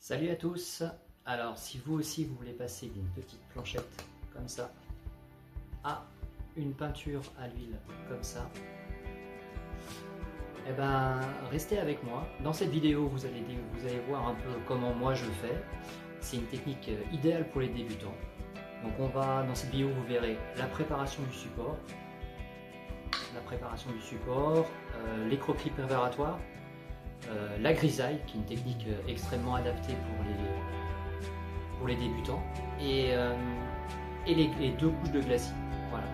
Salut à tous. Alors si vous aussi vous voulez passer d'une petite planchette comme ça à une peinture à l'huile comme ça, eh ben restez avec moi. Dans cette vidéo vous allez voir un peu comment moi je fais. C'est une technique idéale pour les débutants. Donc dans cette vidéo vous verrez la préparation du support, les croquis préparatoires, la grisaille qui est une technique extrêmement adaptée pour les débutants et les deux couches de glacis. Voilà,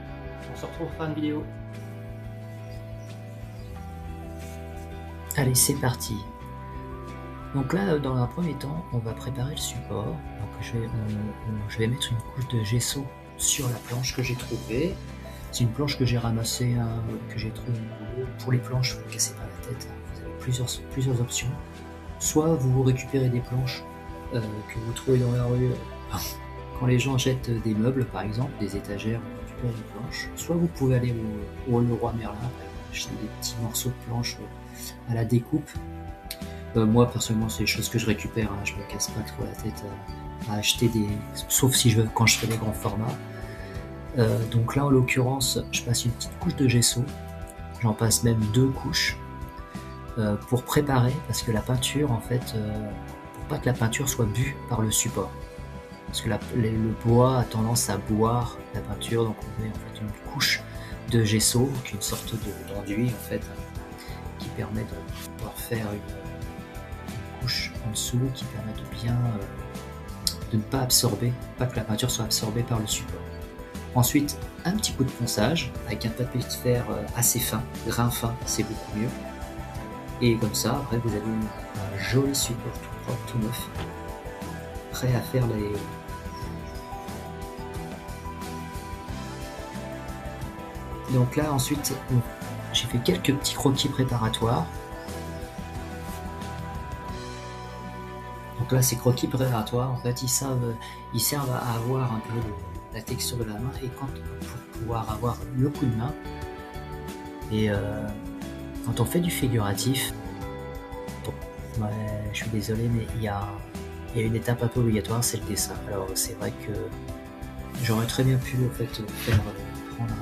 on se retrouve fin de vidéo. Allez, c'est parti. Donc là, dans un premier temps, on va préparer le support. Donc je vais mettre une couche de gesso sur la planche que j'ai trouvée. C'est une planche que j'ai ramassée, que j'ai trouvée. Pour les planches, vous ne cassez pas la tête. Vous avez plusieurs options. Soit vous récupérez des planches que vous trouvez dans la rue quand les gens jettent des meubles, par exemple, des étagères, vous récupérez des planches. Soit vous pouvez aller au Leroy Merlin, acheter des petits morceaux de planches à la découpe. Moi personnellement c'est des choses que je récupère, je me casse pas trop la tête à acheter sauf si quand je fais des grands formats. Donc là en l'occurrence je passe une petite couche de gesso, j'en passe même 2 couches pour préparer, parce que la peinture en fait, pour pas que la peinture soit bue par le support, parce que le bois a tendance à boire la peinture, donc on met en fait une couche de gesso, donc une sorte d'enduit en fait, qui permet de pouvoir faire une couche en dessous qui permet de ne pas absorber, pas que la peinture soit absorbée par le support. Ensuite, un petit coup de ponçage avec un papier de fer assez fin, grain fin, c'est beaucoup mieux. Et comme ça, après vous avez un joli support tout propre, tout neuf, prêt à faire les... Donc là ensuite, j'ai fait quelques petits croquis préparatoires. Donc là, ces croquis préparatoires, en fait, ils servent à avoir un peu la texture de la main et pour pouvoir avoir le coup de main. Et quand on fait du figuratif, bon, ouais, je suis désolé, mais il y a une étape un peu obligatoire, c'est le dessin. Alors c'est vrai que j'aurais très bien pu en fait prendre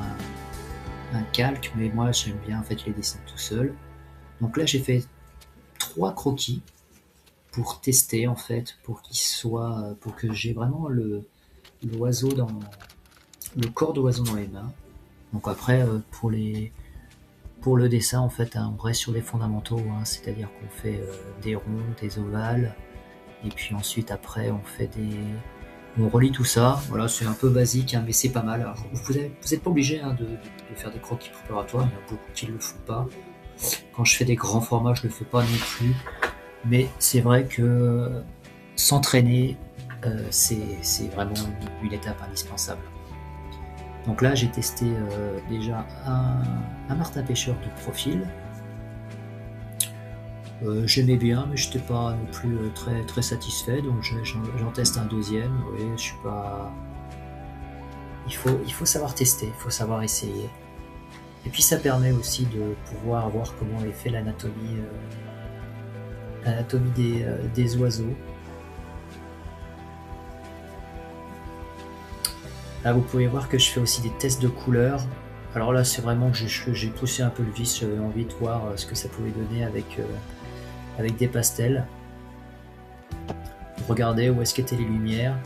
un calque, mais moi j'aime bien en fait les dessins tout seul. Donc là, j'ai fait 3 croquis pour tester en fait, pour que j'ai vraiment le corps d'oiseau dans les mains. Donc après pour le dessin en fait, on reste sur des fondamentaux, c'est-à-dire qu'on fait des ronds, des ovales, et puis ensuite après on relie tout ça. Voilà, c'est un peu basique, mais c'est pas mal. Alors, vous n'êtes pas obligé de faire des croquis préparatoires, il y en a beaucoup qui ne le font pas. Quand je fais des grands formats, je le fais pas non plus. Mais c'est vrai que s'entraîner, c'est vraiment une étape indispensable. Donc là, j'ai testé déjà un martin-pêcheur de profil. J'aimais bien, mais je n'étais pas non plus très, très satisfait, donc j'en teste un deuxième. Oui, je suis pas... Il faut savoir tester, il faut savoir essayer. Et puis ça permet aussi de pouvoir voir comment est fait l'anatomie des oiseaux. Là vous pouvez voir que je fais aussi des tests de couleurs. Alors là c'est vraiment que j'ai poussé un peu le vis, j'avais envie de voir ce que ça pouvait donner avec des pastels. Regardez où est-ce qu'étaient les lumières.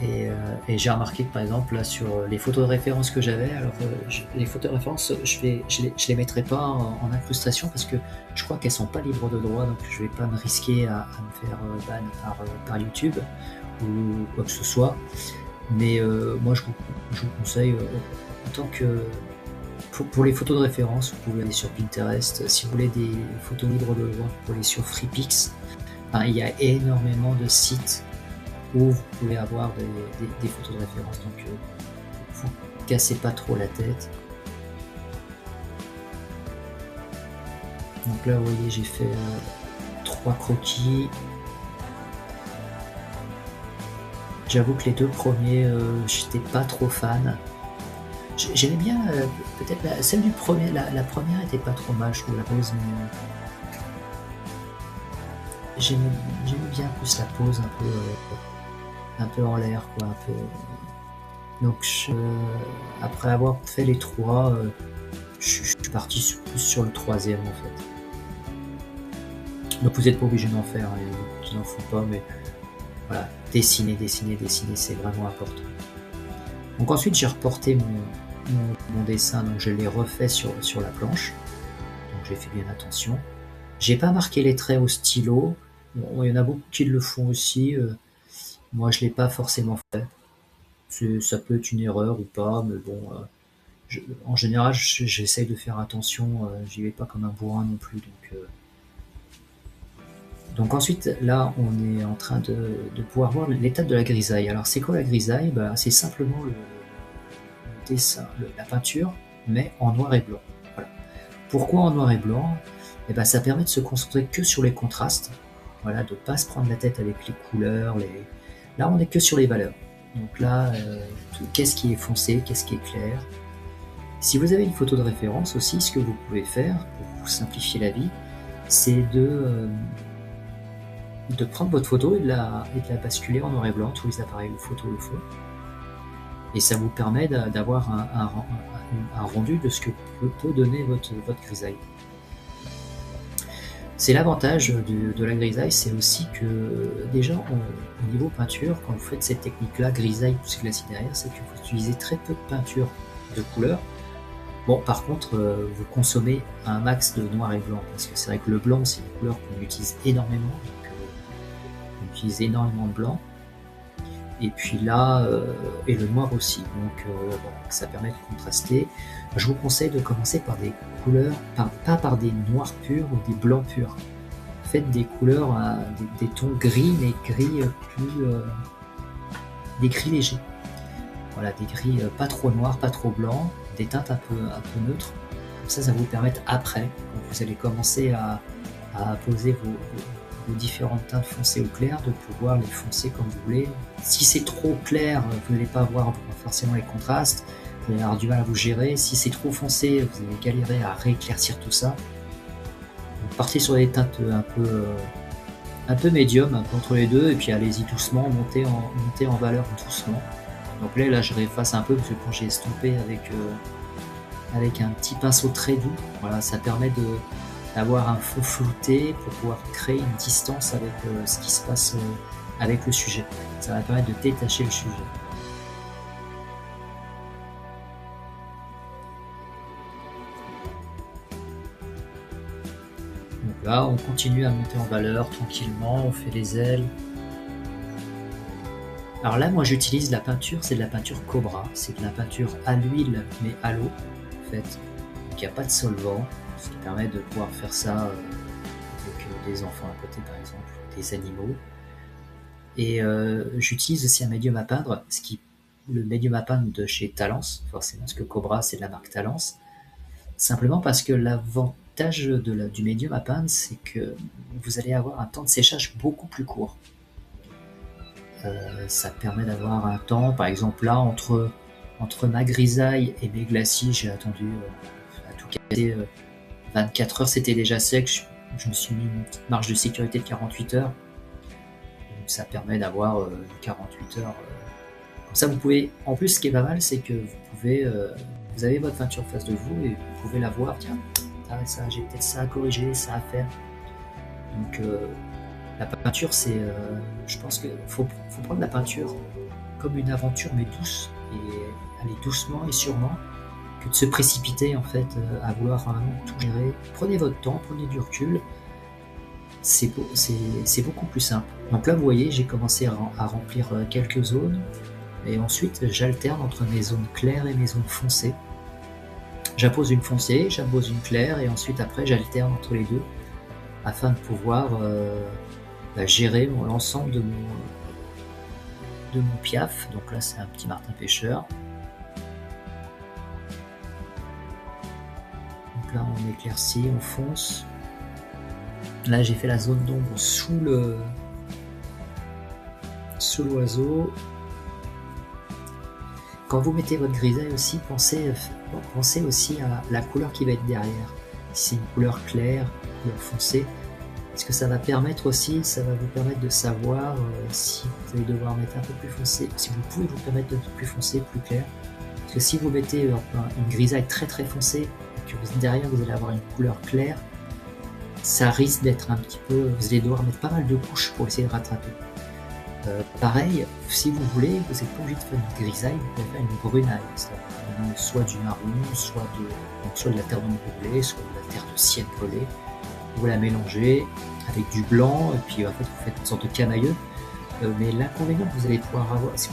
Et j'ai remarqué que par exemple là sur les photos de référence que j'avais, alors les photos de référence je les mettrai pas en incrustation parce que je crois qu'elles sont pas libres de droit, donc je vais pas me risquer à me faire ban par YouTube ou quoi que ce soit. Mais moi je vous conseille, en tant que pour les photos de référence, vous pouvez aller sur Pinterest. Si vous voulez des photos libres de droit, vous pouvez aller sur FreePix. Il y a énormément de sites où vous pouvez avoir des photos de référence, donc vous cassez pas trop la tête. Donc là vous voyez, j'ai fait 3 croquis. J'avoue que les 2 premiers, j'étais pas trop fan. J'aimais bien peut-être celle du premier, la première était pas trop mal, je trouve, la rose, mais j'aimais bien plus la pose un peu en l'air, quoi, un peu. Donc, après avoir fait les trois, je suis parti plus sur le troisième en fait. Donc vous n'êtes pas obligé d'en faire, hein, qui n'en font pas, mais voilà, dessiner, c'est vraiment important. Donc ensuite j'ai reporté mon dessin, donc je l'ai refait sur la planche. Donc j'ai fait bien attention. J'ai pas marqué les traits au stylo. Bon, il y en a beaucoup qui le font aussi. Moi je l'ai pas forcément fait. Ça peut être une erreur ou pas, mais bon, en général j'essaye de faire attention. J'y vais pas comme un bourrin non plus. Donc ensuite, là, on est en train de pouvoir voir l'étape de la grisaille. Alors c'est quoi la grisaille? C'est simplement le dessin, la peinture, mais en noir et blanc. Voilà. Pourquoi en noir et blanc? Ça permet de se concentrer que sur les contrastes, voilà, de ne pas se prendre la tête avec les couleurs. Là, on n'est que sur les valeurs. Donc là, qu'est-ce qui est foncé, qu'est-ce qui est clair. Si vous avez une photo de référence aussi, ce que vous pouvez faire pour vous simplifier la vie, c'est de prendre votre photo et de la basculer en noir et blanc. Tous les appareils de photo le font. Et ça vous permet d'avoir un rendu de ce que peut donner votre grisaille. C'est l'avantage de la grisaille, c'est aussi que déjà au niveau peinture, quand vous faites cette technique-là, grisaille plus glacis derrière, c'est que vous utilisez très peu de peinture de couleur. Bon, par contre, vous consommez un max de noir et blanc, parce que c'est vrai que le blanc, c'est une couleur qu'on utilise énormément, donc on utilise énormément de blanc. Et puis là, et le noir aussi, donc ça permet de contraster. Je vous conseille de commencer par des couleurs, pas par des noirs purs ou des blancs purs. Faites des couleurs, des tons gris, mais gris des gris légers. Voilà, des gris pas trop noirs, pas trop blancs, des teintes un peu neutres. Comme ça vous permet après, quand vous allez commencer à poser vos différentes teintes foncées ou claires, de pouvoir les foncer comme vous voulez. Si c'est trop clair, vous n'allez pas avoir forcément les contrastes, vous allez avoir du mal à vous gérer. Si c'est trop foncé, vous allez galérer à rééclaircir tout ça. Donc partez sur des teintes un peu médium, un peu entre les deux, et puis allez-y doucement, montez en valeur doucement. Donc là je réefface un peu, parce que quand j'ai estompé avec un petit pinceau très doux, voilà, ça permet d'avoir un fond flouté pour pouvoir créer une distance avec ce qui se passe avec le sujet. Ça va permettre de détacher le sujet. Donc là, on continue à monter en valeur tranquillement, on fait les ailes. Alors là, moi j'utilise la peinture, c'est de la peinture Cobra, c'est de la peinture à l'huile mais à l'eau en fait, donc il n'y a pas de solvant, ce qui permet de pouvoir faire ça avec des enfants à côté par exemple, des animaux. Et j'utilise aussi un médium à peindre, le médium à peindre de chez Talence, forcément, parce que Cobra c'est de la marque Talence, simplement parce que l'avantage du médium à peindre, c'est que vous allez avoir un temps de séchage beaucoup plus court. Ça permet d'avoir un temps, par exemple là, entre ma grisaille et mes glacis, j'ai attendu à tout casser 24 heures, c'était déjà sec, je me suis mis une petite marge de sécurité de 48 heures, donc ça permet d'avoir 48 heures. Comme ça vous pouvez, en plus ce qui est pas mal, c'est que vous avez votre peinture face de vous et vous pouvez la voir, tiens, ça, j'ai peut-être ça à corriger, ça à faire. Donc la peinture, c'est, je pense qu'il faut prendre la peinture comme une aventure, mais douce, et aller doucement et sûrement, que de se précipiter en fait à vouloir vraiment tout gérer. Prenez votre temps, prenez du recul, c'est beaucoup plus simple. Donc là, vous voyez, j'ai commencé à remplir quelques zones, et ensuite j'alterne entre mes zones claires et mes zones foncées. J'appose une foncée, j'appose une claire, et ensuite après j'alterne entre les deux, afin de pouvoir gérer l'ensemble de mon piaf. Donc là c'est un petit martin pêcheur. Donc là on éclaircit, on fonce. Là j'ai fait la zone d'ombre sous l'oiseau. Quand vous mettez votre grisaille aussi, pensez aussi à la couleur qui va être derrière. Si c'est une couleur claire, une couleur foncée, ce que ça va permettre aussi, ça va vous permettre de savoir si vous allez devoir mettre un peu plus foncé, si vous pouvez vous permettre de plus foncé, plus clair. Parce que si vous mettez une grisaille très très foncée et que derrière vous allez avoir une couleur claire, ça risque d'être un petit peu, vous allez devoir mettre pas mal de couches pour essayer de rattraper. Pareil, si vous voulez, vous n'êtes pas obligé de faire une grisaille, vous pouvez faire une brunaille, soit du marron, soit de la terre d'ombre brûlée, soit de la terre de sienne brûlée. Vous la mélangez avec du blanc, et puis en fait vous faites une sorte de camailleux. Mais l'inconvénient que vous allez pouvoir avoir, si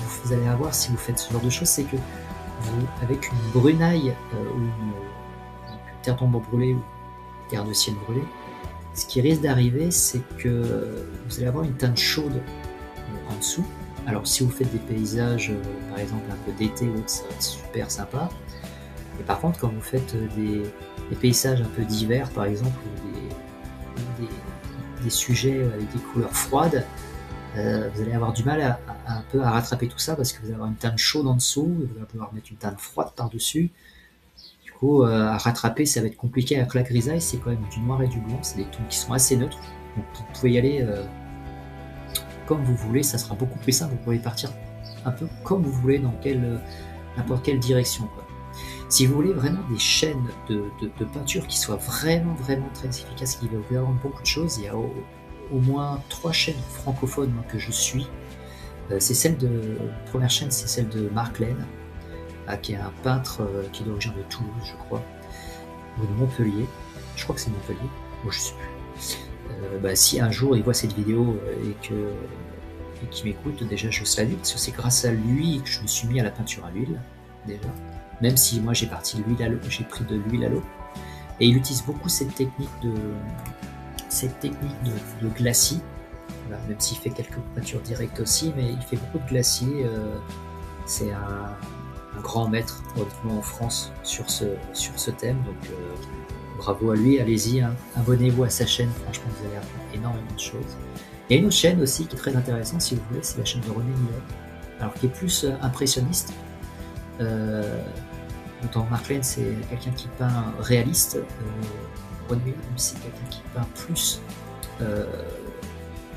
vous faites ce genre de choses, c'est que vous, avec une brunaille ou une terre d'ombre brûlée ou terre de sienne brûlée, ce qui risque d'arriver, c'est que vous allez avoir une teinte chaude en dessous. Alors si vous faites des paysages, par exemple un peu d'été ou autre, ça va être super sympa. Et par contre, quand vous faites des paysages un peu d'hiver, par exemple, ou des sujets avec des couleurs froides, vous allez avoir du mal un peu à rattraper tout ça parce que vous allez avoir une teinte chaude en dessous et vous allez pouvoir mettre une teinte froide par-dessus. Du coup, à rattraper, ça va être compliqué. Avec la grisaille, c'est quand même du noir et du blanc, c'est des tons qui sont assez neutres. Donc vous pouvez y aller comme vous voulez, ça sera beaucoup plus simple. Vous pouvez partir un peu comme vous voulez dans n'importe quelle direction, quoi. Si vous voulez vraiment des chaînes de peinture qui soient vraiment très efficaces, qui veulent vraiment beaucoup de choses, il y a au moins 3 chaînes francophones que je suis. Première chaîne, c'est celle de Marc Laine, qui est un peintre qui est d'origine de Toulouse, je crois, ou de Montpellier. Je crois que c'est Montpellier, ou je sais plus. Si un jour il voit cette vidéo et qu'il m'écoute, déjà je salue, parce que c'est grâce à lui que je me suis mis à la peinture à l'huile, déjà. Même si moi j'ai pris de l'huile à l'eau. Et il utilise beaucoup cette technique de glacis. Voilà, même s'il fait quelques peintures directes aussi, mais il fait beaucoup de glacis. C'est un grand maître en France sur ce thème, donc bravo à lui, allez-y, hein. Abonnez-vous à sa chaîne, franchement vous allez apprendre énormément de choses. Il y a une autre chaîne aussi qui est très intéressante si vous voulez, c'est la chaîne de René Miller, alors qui est plus impressionniste. Autant Marc Laine c'est quelqu'un qui peint réaliste, René Miller c'est quelqu'un qui peint plus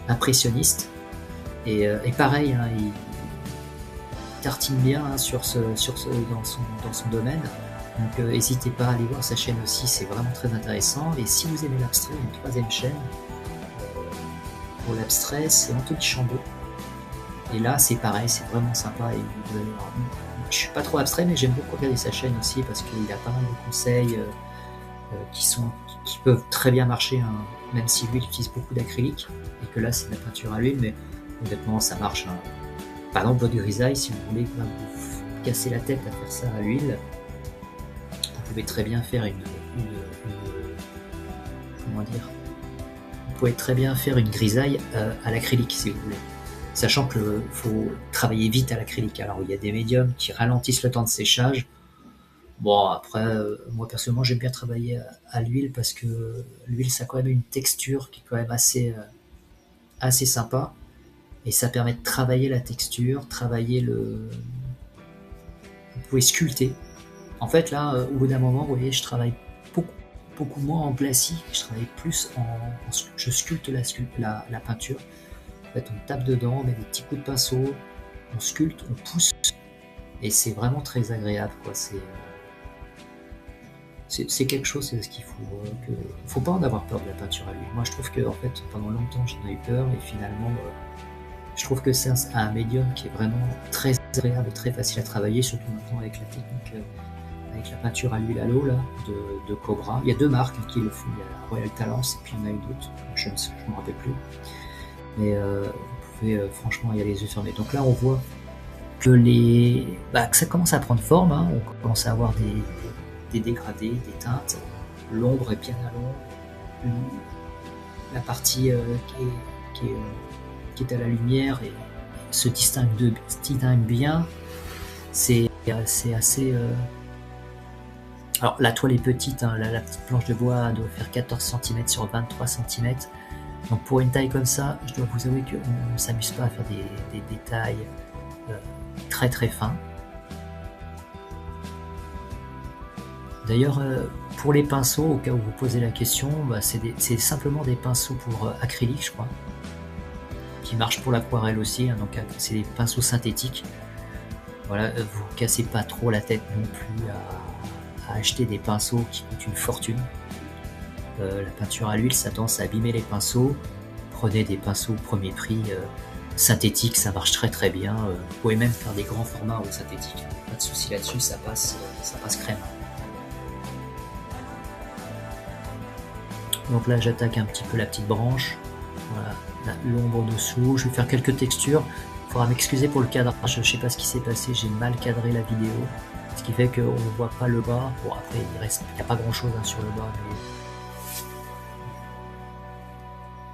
impressionniste, et pareil, hein, il tartine bien, hein, dans son domaine. Donc n'hésitez pas à aller voir sa chaîne aussi, c'est vraiment très intéressant. Et si vous aimez l'abstrait, il y a une troisième chaîne pour l'abstrait, c'est Anthony Chambaud. Et là c'est pareil, c'est vraiment sympa. Et vous allez voir, je suis pas trop abstrait, mais j'aime beaucoup regarder sa chaîne aussi parce qu'il a pas mal de conseils qui peuvent très bien marcher, hein, même si lui il utilise beaucoup d'acrylique et que là c'est de la peinture à l'huile, mais honnêtement ça marche, hein. Par exemple votre grisaille, si vous voulez vous casser la tête à faire ça à l'huile, vous pouvez très bien faire vous pouvez très bien faire une grisaille à l'acrylique si vous voulez, sachant que faut travailler vite à l'acrylique. Alors il y a des médiums qui ralentissent le temps de séchage. Bon après, moi personnellement j'aime bien travailler à l'huile parce que l'huile ça a quand même une texture qui est quand même assez sympa, et ça permet de travailler la texture, vous pouvez sculpter. En fait là, au bout d'un moment, vous voyez, je travaille beaucoup moins en glacis, je travaille plus je sculpte la peinture. En fait, on tape dedans, on met des petits coups de pinceau, on sculpte, on pousse, et c'est vraiment très agréable, quoi. C'est quelque chose, c'est ce qu'il faut pas en avoir peur de la peinture à l'huile. Moi je trouve que en fait pendant longtemps j'en ai eu peur, et finalement je trouve que c'est un médium qui est vraiment très agréable et très facile à travailler, surtout maintenant avec la technique, avec la peinture à l'huile à l'eau là, de Cobra. Il y a 2 marques qui le font, il y a la Royal Talents et puis il y en a une autre, je ne me rappelle plus. Mais vous pouvez franchement y aller les yeux fermés. Donc là on voit que ça commence à prendre forme, hein. On commence à avoir des dégradés, des teintes, l'ombre est bien à l'ombre, la partie qui est à la lumière et se distingue bien. C'est assez. Alors la toile est petite, hein, la petite planche de bois doit faire 14 cm sur 23 cm. Donc pour une taille comme ça, je dois vous avouer qu'on ne s'amuse pas à faire des détails très fins. D'ailleurs, Pour les pinceaux, au cas où vous posez la question, bah, c'est simplement des pinceaux pour acrylique, je crois, qui marchent pour l'aquarelle aussi, hein, donc c'est des pinceaux synthétiques. Voilà, vous cassez pas trop la tête non plus à acheter des pinceaux qui coûtent une fortune. La peinture à l'huile, ça tendance à abîmer les pinceaux. Prenez des pinceaux premier prix synthétiques, ça marche très très bien. Vous pouvez même faire des grands formats au synthétique, pas de souci là-dessus, ça passe crème. Donc là j'attaque un petit peu la petite branche, voilà, l'ombre dessous, je vais faire quelques textures. Il faudra m'excuser pour le cadrage, je sais pas ce qui s'est passé, j'ai mal cadré la vidéo, ce qui fait qu'on ne voit pas le bas. Bon après il n'y a pas grand chose sur le bas, mais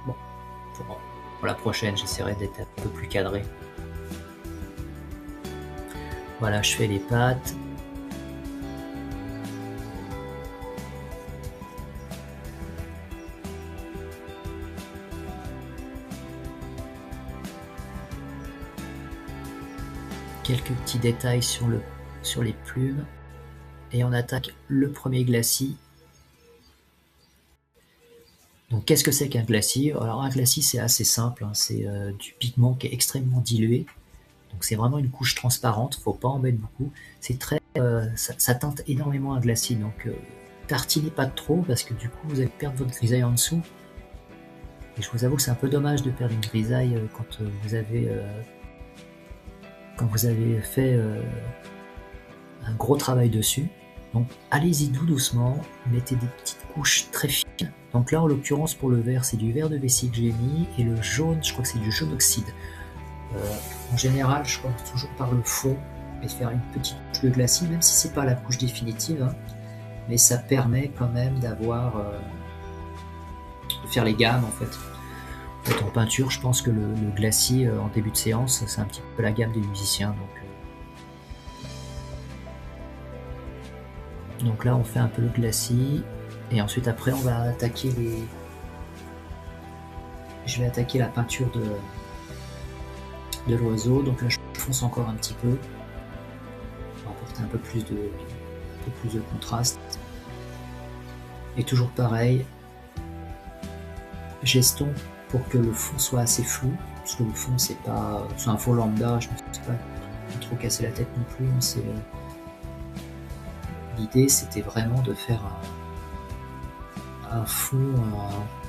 bon, pour la prochaine j'essaierai d'être un peu plus cadré. Voilà, je fais les pattes. Quelques petits détails sur les plumes. Et on attaque le premier glacis. Donc qu'est-ce que c'est qu'un glacis? Alors un glacis c'est assez simple, hein, c'est du pigment qui est extrêmement dilué. Donc c'est vraiment une couche transparente, faut pas en mettre beaucoup. C'est très, ça teinte énormément un glacis, donc tartinez pas trop parce que du coup vous allez perdre votre grisaille en dessous. Et je vous avoue que c'est un peu dommage de perdre une grisaille quand vous avez fait un gros travail dessus. Donc allez-y doucement, mettez des petites couches très fines. Donc là en l'occurrence pour le vert c'est du verre de vessie que j'ai mis, et le jaune je crois que c'est du jaune oxyde. En général je commence toujours par le fond et faire une petite couche de glacis, même si c'est pas la couche définitive, hein, mais ça permet quand même d'avoir de faire les gammes en fait. En peinture, je pense que le glacis en début de séance, c'est un petit peu la gamme des musiciens. Donc là, on fait un peu le glacis, et ensuite après, on va attaquer Je vais attaquer la peinture de l'oiseau. Donc là, je fonce encore un petit peu pour apporter un peu plus de contraste. Et toujours pareil, j'estompe pour que le fond soit assez flou, parce que le fond c'est un fond lambda, je ne me suis pas trop cassé la tête non plus. L'idée c'était vraiment de faire un fond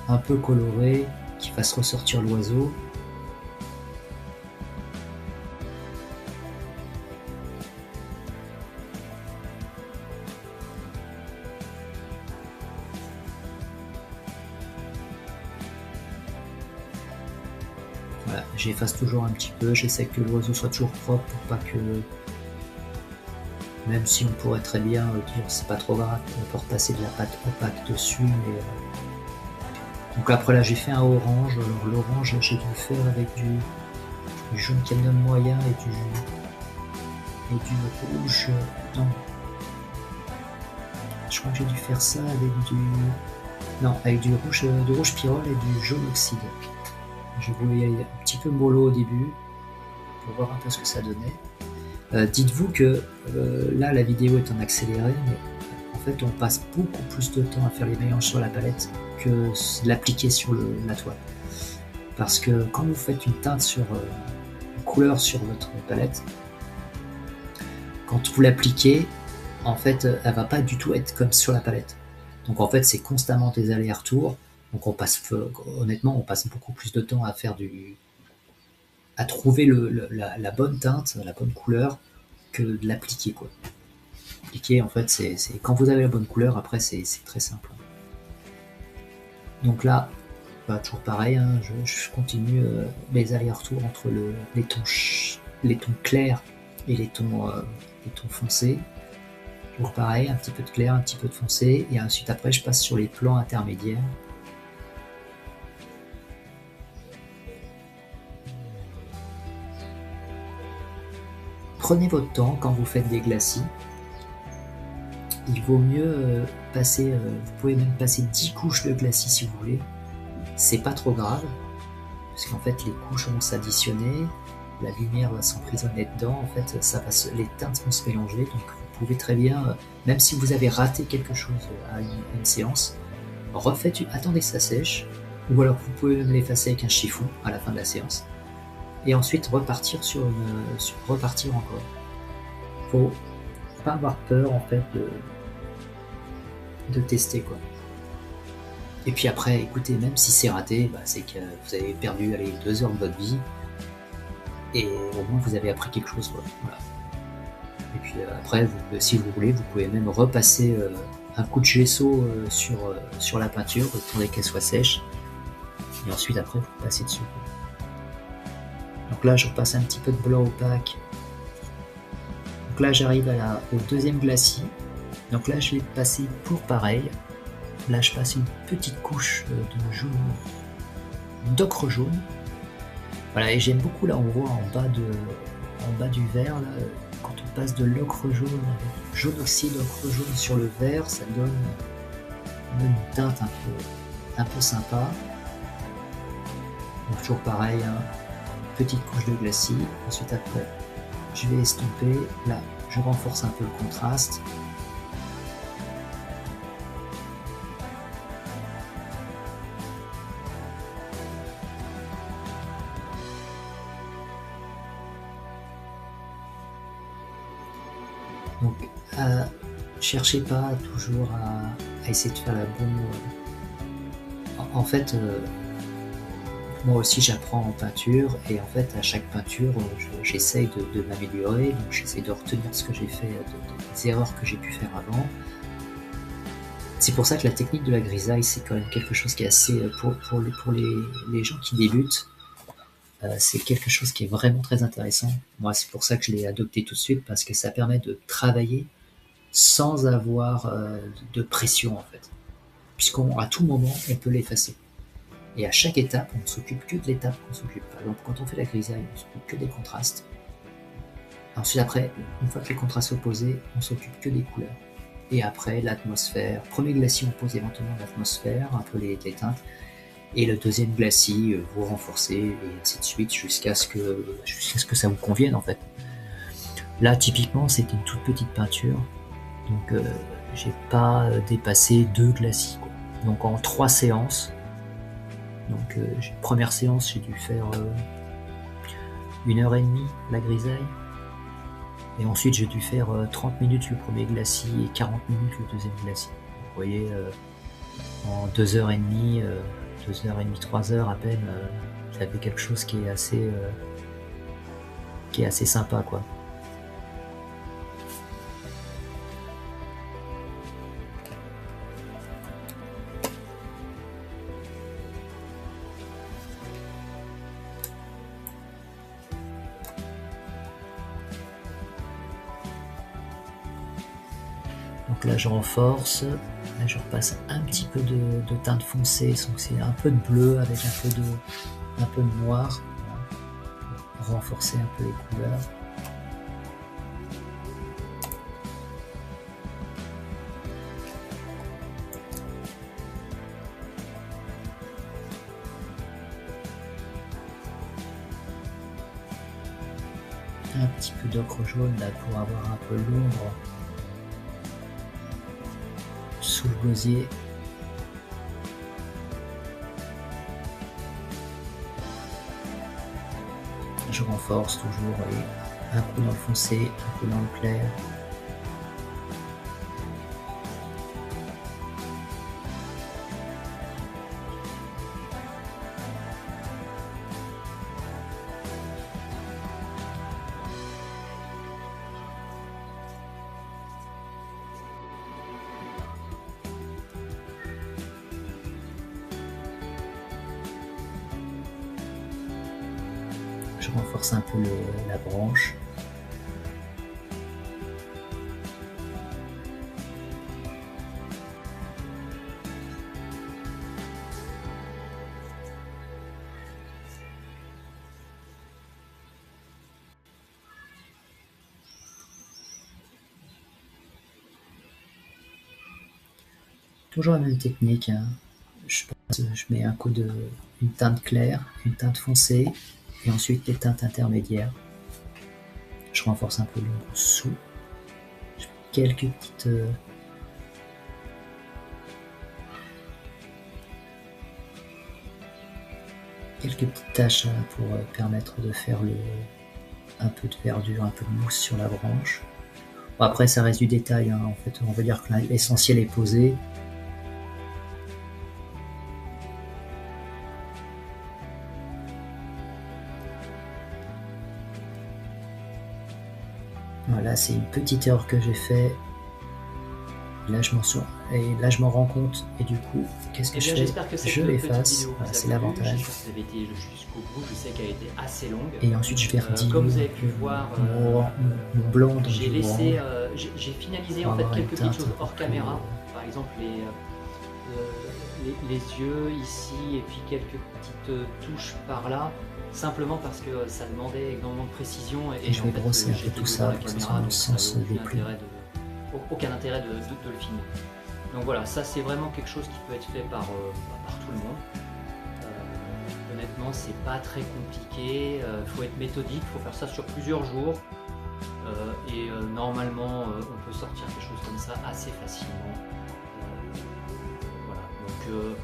un peu coloré qui fasse ressortir l'oiseau. Voilà, j'efface toujours un petit peu, j'essaie que l'oiseau soit toujours propre pour pas que, même si on pourrait très bien dire c'est pas trop grave, on peut repasser de la pâte opaque dessus, mais donc après là j'ai fait un orange. Alors l'orange j'ai dû le faire avec du jaune cadmium moyen et du rouge, non, je crois que j'ai dû faire ça avec du rouge pyrrole et du jaune oxyde. Je voulais y aller un petit peu mollo au début pour voir un peu ce que ça donnait. Dites-vous que là la vidéo est en accéléré, mais en fait on passe beaucoup plus de temps à faire les mélanges sur la palette que l'appliquer sur la toile. Parce que quand vous faites une teinte une couleur sur votre palette, quand vous l'appliquez, en fait elle va pas du tout être comme sur la palette. Donc en fait c'est constamment des allers-retours. Donc honnêtement on passe beaucoup plus de temps à trouver la bonne teinte, la bonne couleur, que de l'appliquer quoi. Appliquer en fait c'est quand vous avez la bonne couleur, après c'est très simple. Donc là toujours pareil, hein, je continue mes allers-retours entre les tons clairs et les tons foncés. Toujours pareil, un petit peu de clair, un petit peu de foncé, et ensuite après je passe sur les plans intermédiaires. Prenez votre temps quand vous faites des glacis. Il vaut mieux vous pouvez même passer 10 couches de glacis si vous voulez. C'est pas trop grave, parce qu'en fait les couches vont s'additionner. la lumière va s'emprisonner dedans, en fait, les teintes vont se mélanger, donc vous pouvez très bien, même si vous avez raté quelque chose à une séance, attendez que ça sèche, ou alors vous pouvez même l'effacer avec un chiffon à la fin de la séance, et ensuite repartir repartir encore. Faut pas avoir peur en fait de tester quoi. Et puis après, écoutez, même si c'est raté, c'est que vous avez perdu 2 heures de votre vie, et au moins vous avez appris quelque chose quoi. Voilà. Et puis après, si vous voulez, vous pouvez même repasser un coup de gesso sur la peinture, attendez qu'elle soit sèche, et ensuite après vous passez dessus. Donc là je repasse un petit peu de blanc opaque. Donc là j'arrive au deuxième glacis. Donc là je vais passer pour pareil. Là je passe une petite couche de jaune, d'ocre jaune. Voilà, et j'aime beaucoup là, on voit en bas du verre là, quand on passe de l'ocre jaune avec jaune aussi, d'ocre jaune sur le verre, ça donne une teinte un peu sympa. Donc toujours pareil, hein, petite couche de glacis. Ensuite après, je vais estomper. Là, je renforce un peu le contraste. Donc, cherchez pas toujours à essayer de faire la bonne. En fait, moi aussi j'apprends en peinture, et en fait à chaque peinture j'essaye de m'améliorer, donc j'essaye de retenir ce que j'ai fait, des erreurs que j'ai pu faire avant. C'est pour ça que la technique de la grisaille, c'est quand même quelque chose qui est assez, pour les gens qui débutent, c'est quelque chose qui est vraiment très intéressant. Moi c'est pour ça que je l'ai adopté tout de suite, parce que ça permet de travailler sans avoir de pression en fait, puisqu'à tout moment on peut l'effacer. Et à chaque étape, on ne s'occupe que de l'étape qu'on s'occupe. Par exemple, quand on fait la grisaille, on s'occupe que des contrastes. Ensuite, après, une fois que les contrastes sont posés, on s'occupe que des couleurs. Et après, l'atmosphère. Premier glacis, on pose éventuellement l'atmosphère, un peu les teintes. Et le deuxième glacis, vous renforcez, et ainsi de suite, jusqu'à ce que ça vous convienne, en fait. Là, typiquement, c'était une toute petite peinture. Donc, j'ai pas dépassé 2 glacis, quoi. Donc, en 3 séances, donc première séance, j'ai dû faire 1h30 la grisaille, et ensuite j'ai dû faire 30 minutes le premier glacis et 40 minutes le deuxième glacis. Vous voyez, en 2h30, 2h30, 3h à peine, j'avais quelque chose qui est assez sympa quoi. Donc là je renforce, là je repasse un petit peu de teinte foncée, donc c'est un peu de bleu avec un peu de noir, pour renforcer un peu les couleurs. Un petit peu d'ocre jaune là pour avoir un peu l'ombre sous le gosier. Je renforce toujours, un coup dans le foncé, un coup dans le clair. Je renforce un peu la branche. Toujours la même technique, hein. Je mets une teinte claire, une teinte foncée, Et ensuite les teintes intermédiaires. Je renforce un peu l'ombre sous. Je fais quelques petites taches pour permettre de faire un peu de verdure, un peu de mousse sur la branche. Bon, après ça reste du détail, hein. En fait on va dire que l'essentiel est posé. Voilà, c'est une petite erreur que j'ai fait. Là je m'en rends compte et du coup qu'est-ce que je fais? Je efface, voilà, c'est l'avantage. Vous avez été jusqu'au bout, je sais qu'elle a été assez longue. Et ensuite je vais rediluer comme vous avez pu voir, mon blanc dans j'ai du laissé, orange. j'ai finalisé en fait quelques petites choses hors caméra, par exemple les yeux ici et puis quelques petites touches par là, simplement parce que ça demandait énormément de précision et je vais brosser un peu tout ça pour que ce soit dans le sens des plumes. Aucun intérêt de le filmer. Donc voilà, ça c'est vraiment quelque chose qui peut être fait par tout le monde. Honnêtement, c'est pas très compliqué, faut être méthodique, faut faire ça sur plusieurs jours. Normalement, on peut sortir quelque chose comme ça assez facilement. Voilà, donc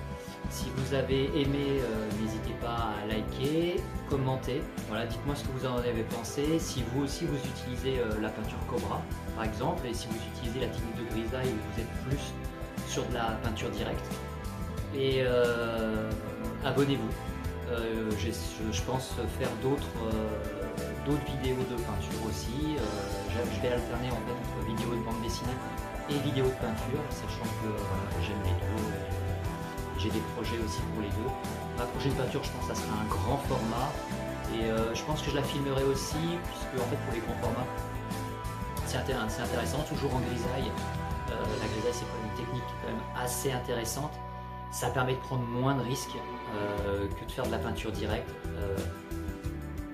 si vous avez aimé, n'hésitez pas à liker, commenter. Voilà, dites-moi ce que vous en avez pensé. Si vous aussi vous utilisez la peinture Cobra, par exemple, et si vous utilisez la technique de grisaille où vous êtes plus sur de la peinture directe. Et abonnez-vous. Je pense faire d'autres vidéos de peinture aussi. Je vais alterner en fait entre vidéos de bande dessinée et vidéos de peinture, sachant que j'aime les deux. J'ai des projets aussi pour les deux. Ma prochaine peinture, je pense que ça sera un grand format. Et je pense que je la filmerai aussi, puisque en fait pour les grands formats, c'est intéressant, toujours en grisaille. La grisaille, c'est quand même une technique quand même assez intéressante. Ça permet de prendre moins de risques que de faire de la peinture directe.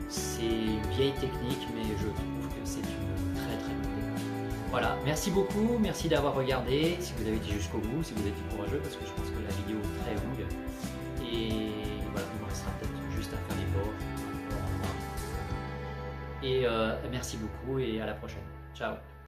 C'est une vieille technique, mais je trouve que c'est une très très bonne technique. Voilà, merci beaucoup, merci d'avoir regardé, si vous avez été jusqu'au bout, si vous êtes courageux, parce que je pense que la vidéo est très longue. Et voilà, il me restera peut-être juste à faire les bords. Et merci beaucoup et à la prochaine. Ciao.